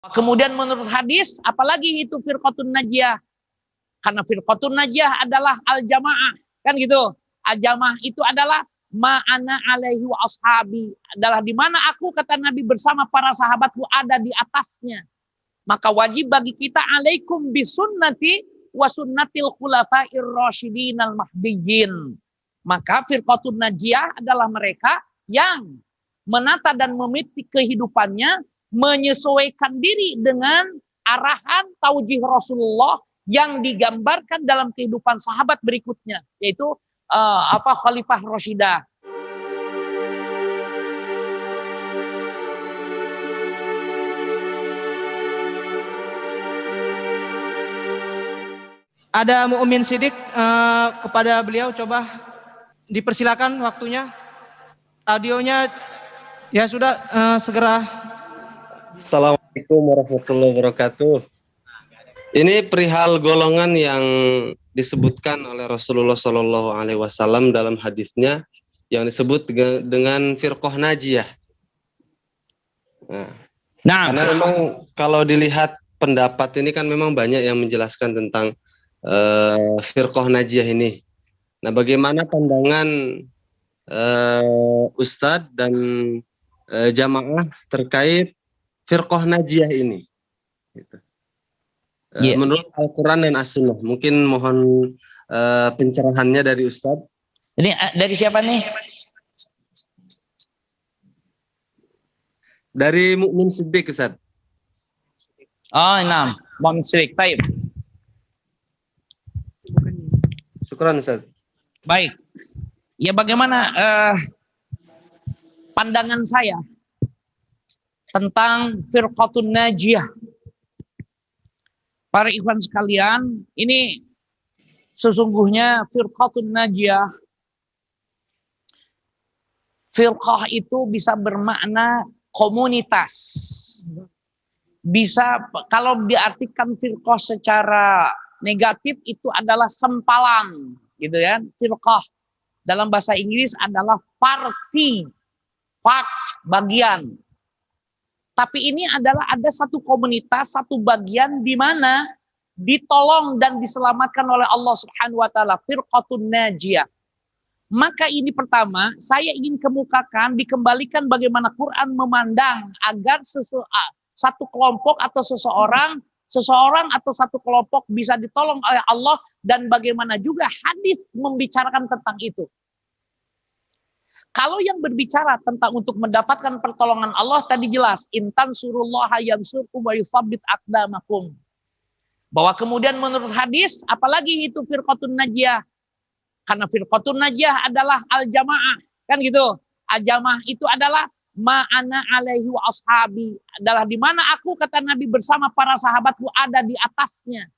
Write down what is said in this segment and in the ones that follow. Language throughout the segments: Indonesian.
Kemudian menurut hadis, apalagi itu firqatun najiyah. Karena firqatun najiyah adalah al-jamaah. Kan gitu. Al-jamaah itu adalah ma'ana alaihi wa ashabi. Adalah di mana aku, kata Nabi, bersama para sahabatku ada di atasnya. Maka wajib bagi kita alaikum bisunnati wa sunnatil khulafair rasyidin al-mahdiyyin. Maka firqatun najiyah adalah mereka yang menata dan memiliki kehidupannya menyesuaikan diri dengan arahan taujih Rasulullah yang digambarkan dalam kehidupan sahabat berikutnya, yaitu Khalifah Rasyidah. Ada Mu'min Sidik kepada beliau, coba dipersilakan waktunya, audionya ya sudah, segera. Assalamualaikum warahmatullahi wabarakatuh. Ini perihal golongan yang disebutkan oleh Rasulullah Shallallahu Alaihi Wasallam dalam hadisnya yang disebut dengan firqah najiyah. Nah, karena memang kalau dilihat pendapat ini kan memang banyak yang menjelaskan tentang firqah najiyah ini. Nah, bagaimana pandangan Ustadz dan jamaah terkait firqah najiyah ini? Gitu. Menurut Al-Quran dan As-Sunnah, mungkin mohon pencerahannya dari Ustadz. Ini dari siapa nih? Dari Mu'min Siddiq, Ustadz. Oh, enam. Mu'min Siddiq, taib. Syukran, Ustadz. Baik. Ya, bagaimana pandangan saya tentang firqatun najiyah. Para ikhwan sekalian, ini sesungguhnya firqatun najiyah. Firqah itu bisa bermakna komunitas. Bisa, kalau diartikan firqah secara negatif itu adalah sempalan, gitu ya. Firqah dalam bahasa Inggris adalah party, part, bagian. Tapi ini adalah ada satu komunitas, satu bagian di mana ditolong dan diselamatkan oleh Allah Subhanahu wa taala, firqatun najiyah. Maka ini pertama, saya ingin kemukakan, dikembalikan bagaimana Quran memandang agar satu kelompok atau seseorang atau satu kelompok bisa ditolong oleh Allah, dan bagaimana juga hadis membicarakan tentang itu. Kalau yang berbicara tentang untuk mendapatkan pertolongan Allah tadi jelas, intan surullaha yansurkum wa yusabbit aqdamakum. Bahwa kemudian menurut hadis, apalagi itu firqatun najiyah. Karena firqatun najiyah adalah al-jamaah, kan gitu. Al-jamaah itu adalah ma'ana alaihi wa ashabi. Adalah di mana aku, kata Nabi, bersama para sahabatku ada di atasnya.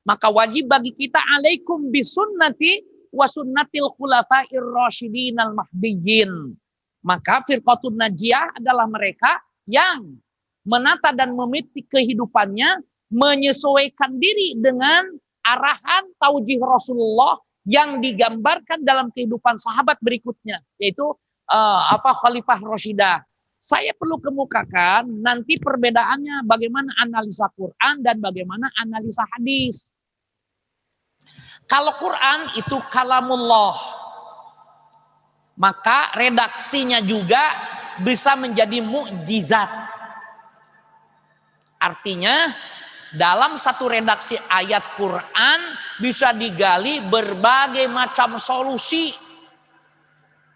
Maka wajib bagi kita alaikum bisunnati wa sunnatil khulafair rasyidin al-mahdiyyin. Maka firqatun najiyah adalah mereka yang menata dan memiliki kehidupannya menyesuaikan diri dengan arahan taujih Rasulullah yang digambarkan dalam kehidupan sahabat berikutnya, yaitu Khalifah Rasyidah. Saya perlu kemukakan nanti perbedaannya bagaimana analisa Quran dan bagaimana analisa hadis. Kalau Quran itu kalamullah, maka redaksinya juga bisa menjadi mukjizat. Artinya dalam satu redaksi ayat Quran bisa digali berbagai macam solusi.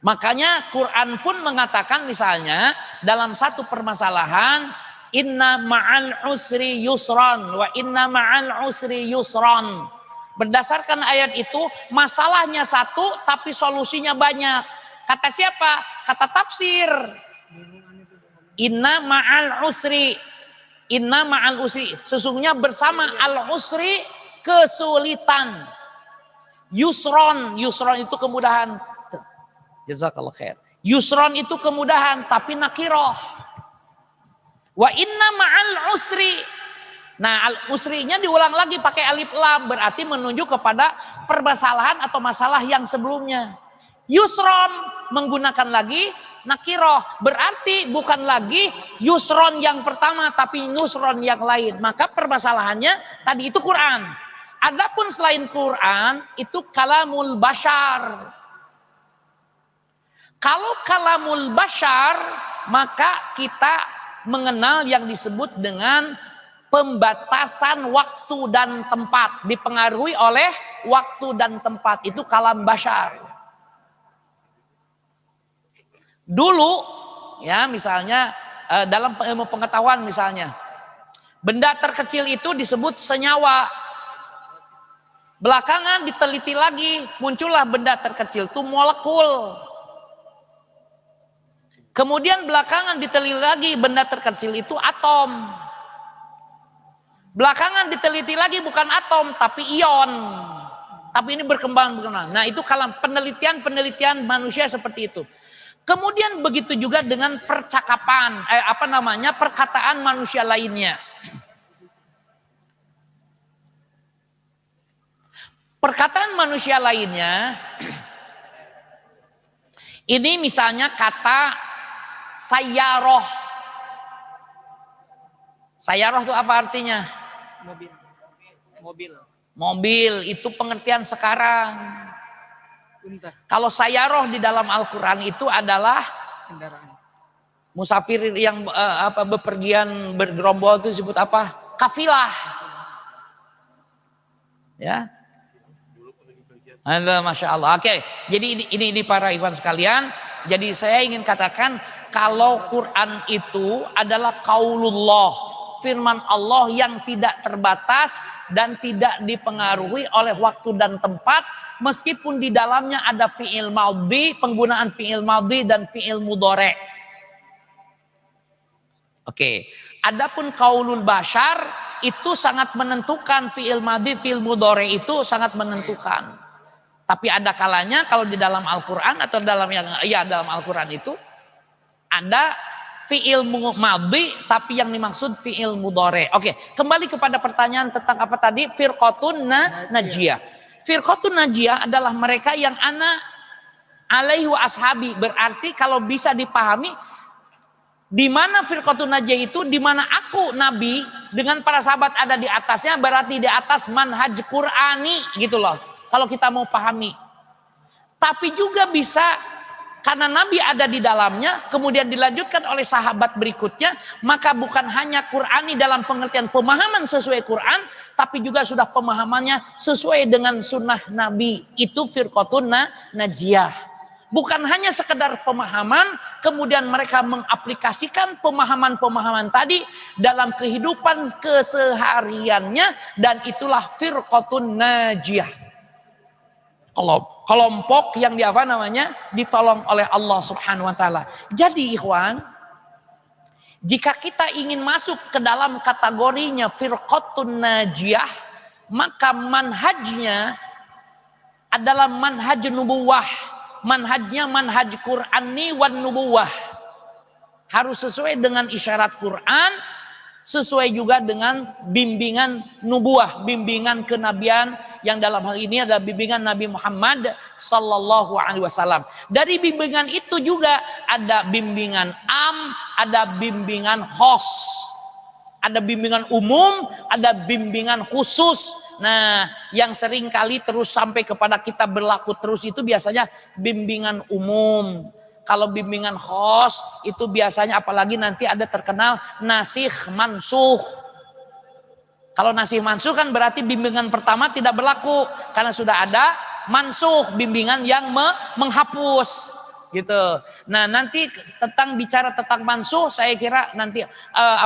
Makanya Quran pun mengatakan misalnya dalam satu permasalahan, inna ma'al usri yusran wa inna ma'al usri yusran. Berdasarkan ayat itu, masalahnya satu tapi solusinya banyak. Kata siapa? Kata tafsir. Inna ma'al usri. Inna ma'al usri. Sesungguhnya bersama al-usri kesulitan. Yusron. Yusron itu kemudahan. Jazakallah khair. Yusron itu kemudahan tapi nakiroh. Wa inna ma'al usri. Nah, al-usrinya diulang lagi pakai alif lam, berarti menunjuk kepada permasalahan atau masalah yang sebelumnya. Yusron menggunakan lagi nakiroh. Berarti bukan lagi yusron yang pertama tapi nusron yang lain. Maka permasalahannya tadi itu Quran. Adapun selain Quran itu kalamul bashar. Kalau kalamul bashar maka kita mengenal yang disebut dengan pembatasan waktu dan tempat, dipengaruhi oleh waktu dan tempat, itu kalam bashar. Dulu ya misalnya dalam ilmu pengetahuan misalnya benda terkecil itu disebut senyawa. Belakangan diteliti lagi muncullah benda terkecil itu molekul. Kemudian belakangan diteliti lagi benda terkecil itu atom. Belakangan diteliti lagi bukan atom tapi ion. Tapi ini berkembang. Nah, itu kalau penelitian manusia seperti itu. Kemudian begitu juga dengan percakapan, perkataan manusia lainnya. Perkataan manusia lainnya ini misalnya kata sayaroh. Sayaroh itu apa artinya? Mobil itu pengertian sekarang. Kalau sayaroh di dalam Al-Quran itu adalah kendaraan. Musafir yang bepergian bergerombol itu disebut apa? Kafilah. Ya. Masya Allah. Oke, jadi ini para ikhwan sekalian. Jadi saya ingin katakan kalau Quran itu adalah qaulullah, firman Allah yang tidak terbatas dan tidak dipengaruhi oleh waktu dan tempat, meskipun di dalamnya ada fi'il madhi, penggunaan fi'il madhi dan fi'il mudhari'. Oke, adapun qaulul bashar itu sangat menentukan, fi'il madhi, fi'il mudhari' itu sangat menentukan. Tapi ada kalanya kalau di dalam Al-Quran atau dalam Al-Quran itu ada fi'il madhi tapi yang dimaksud fi'il mudhari'. Oke, kembali kepada pertanyaan tentang apa tadi? Firqatun najiyah. Firqatun najiyah adalah mereka yang ana alaihi wa ashabi. Berarti kalau bisa dipahami di mana firqatun najiyah itu, di mana aku Nabi dengan para sahabat ada di atasnya, berarti di atas manhaj Qur'ani gitu loh. Kalau kita mau pahami. Tapi juga bisa karena Nabi ada di dalamnya, kemudian dilanjutkan oleh sahabat berikutnya, maka bukan hanya Qur'ani dalam pengertian pemahaman sesuai Quran, tapi juga sudah pemahamannya sesuai dengan sunnah Nabi. Itu firqatun najiyah. Bukan hanya sekedar pemahaman, kemudian mereka mengaplikasikan pemahaman-pemahaman tadi dalam kehidupan kesehariannya, dan itulah firqatun najiyah. Kelompok yang ditolong oleh Allah Subhanahu wa taala. Jadi ikhwan, jika kita ingin masuk ke dalam kategorinya firqatun najiyah, maka manhajnya adalah manhaj nubuwah. Manhajnya manhaj Qur'ani wan nubuwah. Harus sesuai dengan isyarat Quran, sesuai juga dengan bimbingan nubuah, bimbingan kenabian yang dalam hal ini adalah bimbingan Nabi Muhammad sallallahu alaihi wasallam. Dari bimbingan itu juga ada bimbingan ada bimbingan khos. Ada bimbingan umum, ada bimbingan khusus. Nah, yang sering kali terus sampai kepada kita berlaku terus itu biasanya bimbingan umum. Kalau bimbingan khos itu biasanya apalagi nanti ada terkenal nasikh mansuh. Kalau nasikh mansuh kan berarti bimbingan pertama tidak berlaku karena sudah ada mansuh, bimbingan yang menghapus gitu. Nah, nanti bicara tentang mansuh saya kira nanti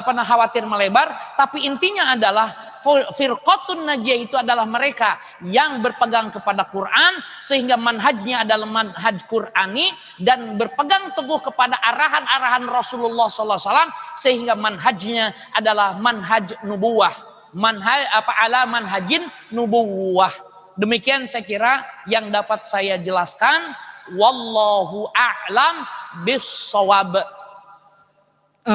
khawatir melebar, tapi intinya adalah firqatun najiyah itu adalah mereka yang berpegang kepada Quran sehingga manhajnya adalah manhaj Qur'ani dan berpegang teguh kepada arahan-arahan Rasulullah SAW sehingga manhajnya adalah manhaj nubuwah, manhajin nubuwah. Demikian saya kira yang dapat saya jelaskan. Wallahu a'lam bis-shawab.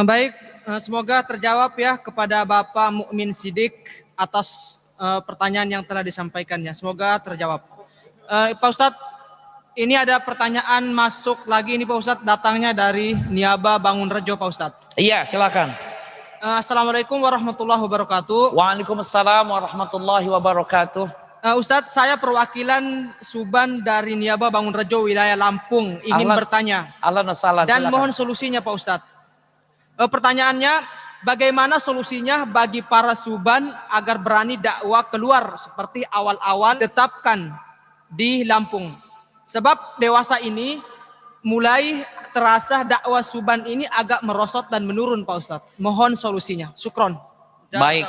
Baik, semoga terjawab ya kepada Bapak Mukmin Sidik atas pertanyaan yang telah disampaikannya. Semoga terjawab. Pak Ustadz, Ini ada pertanyaan masuk lagi ini Pak Ustadz, datangnya dari Niaba Bangunrejo Pak Ustadz. Iya, silakan. Assalamualaikum warahmatullahi wabarakatuh. Waalaikumsalam warahmatullahi wabarakatuh. Ustadz, saya perwakilan Suban dari Niaba Bangunrejo wilayah Lampung ingin bertanya dan mohon solusinya Pak Ustadz. Pertanyaannya, bagaimana solusinya bagi para Suban agar berani dakwah keluar seperti awal-awal tetapkan di Lampung? Sebab dewasa ini mulai terasa dakwah Suban ini agak merosot dan menurun Pak Ustadz. Mohon solusinya. Syukron. Baik.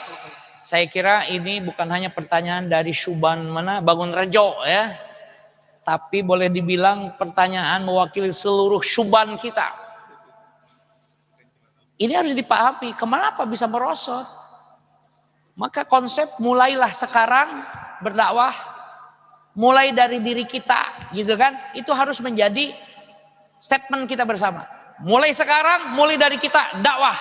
Saya kira ini bukan hanya pertanyaan dari Suban Bangunrejo ya. Tapi boleh dibilang pertanyaan mewakili seluruh Suban kita. Ini harus dipahami kenapa bisa merosot. Maka konsep mulailah sekarang berdakwah. Mulai dari diri kita, gitu kan? Itu harus menjadi statement kita bersama. Mulai sekarang, mulai dari kita dakwah.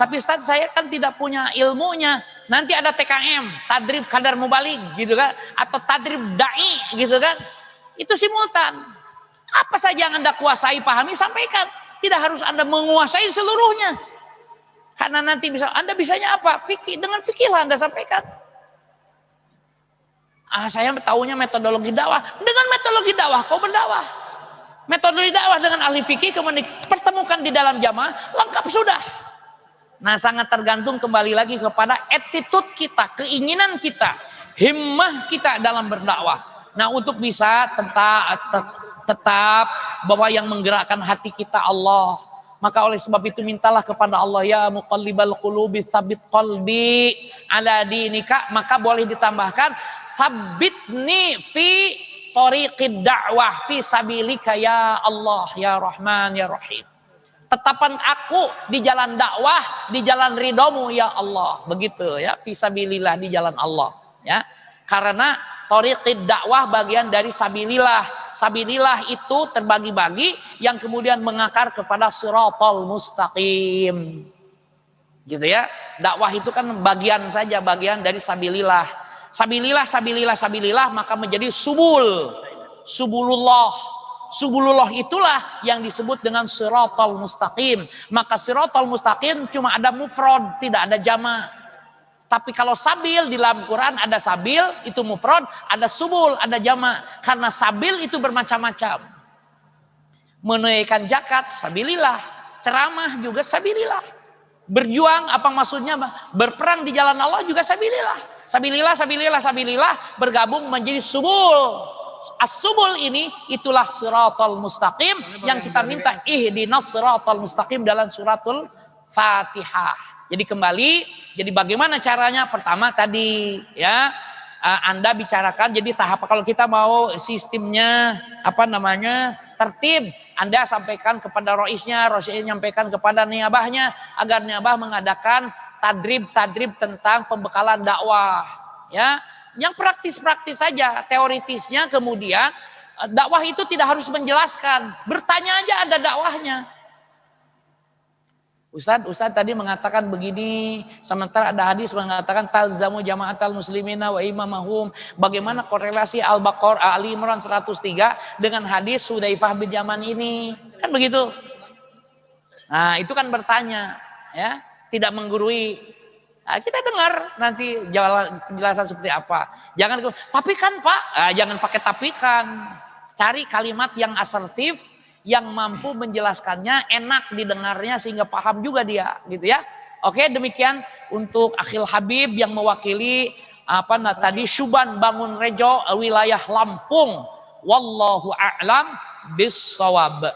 Tapi Ustaz, saya kan tidak punya ilmunya. Nanti ada TKM, tadrib kadar mubalik, gitu kan? Atau tadrib dai, gitu kan? Itu simultan. Apa saja yang Anda kuasai, pahami, sampaikan. Tidak harus Anda menguasai seluruhnya. Karena nanti Anda bisanya apa? Fikih, dengan fikihlah Anda sampaikan. Saya tahunya metodologi dakwah. Dengan metodologi dakwah kau berdakwah. Metodologi dakwah dengan ahli fikih kemudian dipertemukan di dalam jamaah, lengkap sudah. Nah, sangat tergantung kembali lagi kepada attitude kita, keinginan kita, himmah kita dalam berdakwah. Nah, untuk bisa tetap bahwa yang menggerakkan hati kita Allah. Maka oleh sebab itu mintalah kepada Allah, ya muqallibal qulubi tsabit qalbi ala dinika. Maka boleh ditambahkan sabbitni fi thoriqid da'wah fi sabilika ya Allah ya Rahman ya Rahim. Tetapan aku di jalan dakwah, di jalan ridomu ya Allah. Begitu ya, fi sabilillah, di jalan Allah ya. Karena thoriqid dakwah bagian dari sabilillah. Sabilillah itu terbagi-bagi yang kemudian mengakar kepada siratal mustaqim. Gitu ya. Dakwah itu kan bagian saja, bagian dari sabilillah. Sabilillah, maka menjadi subulullah. Subulullah itulah yang disebut dengan siratal mustaqim. Maka siratal mustaqim cuma ada mufrad, tidak ada jama'. Tapi kalau sabil di dalam Quran ada sabil, itu mufrad, ada subul, ada jama'. Karena sabil itu bermacam-macam. Menunaikan zakat, sabilillah. Ceramah juga sabilillah. Berjuang, apa maksudnya? Berperang di jalan Allah juga sabilillah. Sabilillah bergabung menjadi subul. As-subul ini itulah siratal mustaqim yang kita minta ihdinas siratal mustaqim dalam suratul Fatihah. Jadi kembali, jadi bagaimana caranya? Pertama tadi ya, Anda bicarakan jadi tahap, kalau kita mau sistemnya tertib, Anda sampaikan kepada roisnya nyampaikan kepada niabahnya agar niabah mengadakan tadrib tentang pembekalan dakwah ya, yang praktis-praktis saja. Teoritisnya kemudian dakwah itu tidak harus menjelaskan, bertanya aja ada dakwahnya. Ustaz tadi mengatakan begini, sementara ada hadis mengatakan talzamu jama'atal muslimina wa imamahum. Bagaimana korelasi Al-Baqarah Ali Imran 103 dengan hadis Hudzaifah bin Yaman ini? Kan begitu. Nah, itu kan bertanya ya, tidak menggurui. Nah, kita dengar nanti penjelasan seperti apa. Jangan tapi kan Pak, jangan pakai tapi kan. Cari kalimat yang asertif, yang mampu menjelaskannya, enak didengarnya sehingga paham juga dia, gitu ya. Oke, demikian untuk Akhil Habib yang mewakili tadi Suban Bangunrejo wilayah Lampung. Wallahu a'lam bissawab.